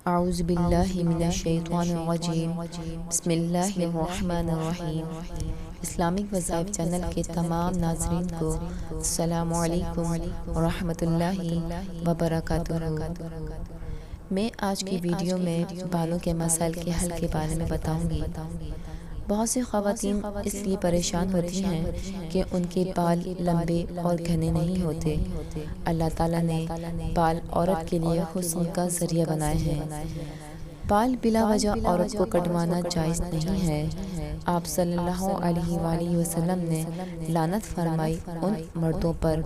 اعوذ باللہ من الشیطان الرجیم بسم اللہ الرحمن الرحیم۔ اسلامک وظائف چینل کے تمام ناظرین کو السلام علیکم ورحمۃ اللہ وبرکاتہ۔ میں آج کی ویڈیو میں بالوں کے مسائل کے حل کے بارے میں بتاؤں گی۔ بہت سی خواتین اس لیے پریشان ہوتی ہیں کہ ان کے بال لمبے اور گھنے نہیں ہوتے۔ اللہ تعالیٰ نے بال عورت کے لیے حسن کا ذریعہ بنائے ہیں۔ بال بلا وجہ عورت کو کٹوانا جائز نہیں ہے۔ آپ صلی اللہ علیہ وآلہ وسلم نے لعنت فرمائی ان مردوں پر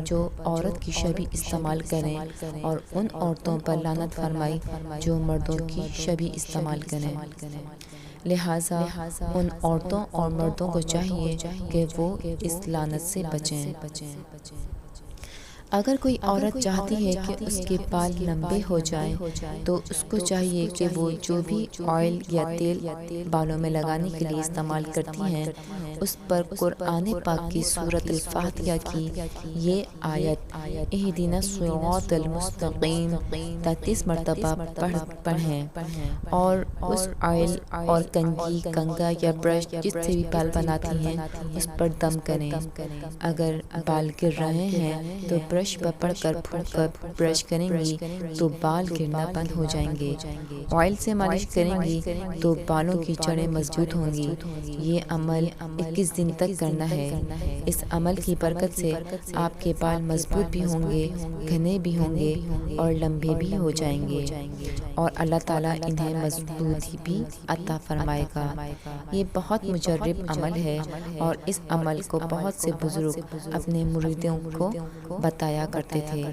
جو عورت کی شبیہ استعمال کریں، اور ان عورتوں پر لعنت فرمائی جو مردوں کی شبیہ استعمال کریں۔ لہٰذا ان عورتوں اور مردوں کو چاہیے کہ وہ اس لعنت سے بچیں۔ اگر کوئی عورت چاہتی ہے کہ اس کے بال لمبے ہو جائیں تو اس کو چاہیے کہ وہ جو بھی آئل یا تیل بالوں میں لگانے کے لیے استعمال کرتی ہیں اس پر قرآن پاک کی سورۃ الفاتحہ کی یہ آیت اہدنا الصراط المستقیم 33 مرتبہ پڑھیں، اور اس آئل اور کنگھی، کنگا یا برش جس سے بھی بال بناتی ہیں اس پر دم کریں۔ اگر بال گر رہے ہیں تو برش پکڑ کر پھوک کر برش کریں گی تو بال گرنا بند ہو جائیں گے۔ آئل سے مالش کریں گی تو بالوں کی جڑیں مضبوط ہوں گی۔ یہ عمل 21 دن تک کرنا ہے۔ اس عمل کی برکت سے آپ کے بال مضبوط بھی ہوں گے، گھنے بھی ہوں گے اور لمبے بھی ہو جائیں گے، اور اللہ تعالیٰ انہیں مضبوطی بھی عطا فرمائے گا۔ یہ بہت مجرب عمل ہے اور اس عمل کو بہت سے بزرگ اپنے مریدوں کو بتایا کرتے تھے۔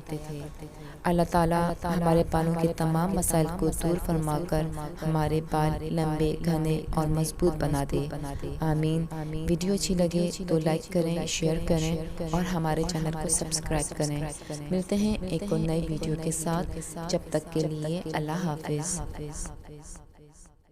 اللہ تعالیٰ ہمارے بالوں کے تمام مسائل کو دور فرما کر ہمارے بال لمبے، گھنے اور مضبوط بنا دے۔ آمین۔ ویڈیو اچھی لگے تو لائک کریں، شیئر کریں اور ہمارے چینل کو سبسکرائب کریں۔ ملتے ہیں ایک اور نئی ویڈیو کے ساتھ، جب تک کے لیے اللہ حافظ۔